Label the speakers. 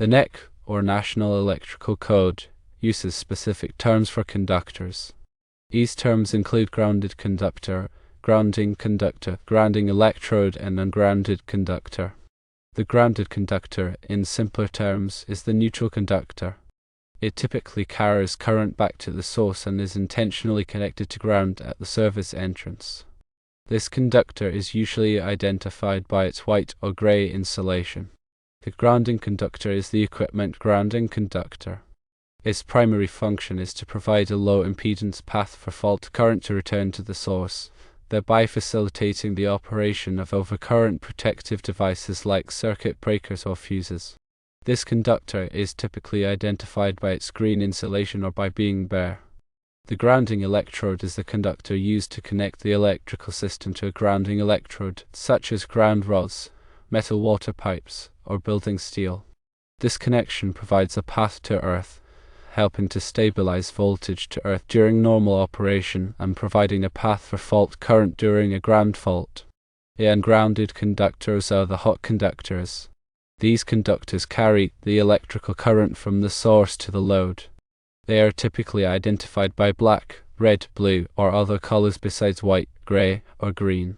Speaker 1: The NEC, or National Electrical Code, uses specific terms for conductors. These terms include grounded conductor, grounding conductor, grounding electrode, and ungrounded conductor. The grounded conductor, in simpler terms, is the neutral conductor. It typically carries current back to the source and is intentionally connected to ground at the service entrance. This conductor is usually identified by its white or gray insulation. The grounding conductor is the equipment grounding conductor. Its primary function is to provide a low impedance path for fault current to return to the source, thereby facilitating the operation of overcurrent protective devices like circuit breakers or fuses. This conductor is typically identified by its green insulation or by being bare. The grounding electrode is the conductor used to connect the electrical system to a grounding electrode, such as ground rods, metal water pipes, or building steel. This connection provides a path to earth, helping to stabilize voltage to earth during normal operation and providing a path for fault current during a ground fault. The ungrounded conductors are the hot conductors. These conductors carry the electrical current from the source to the load. They are typically identified by black, red, blue, or other colors besides white, gray, or green.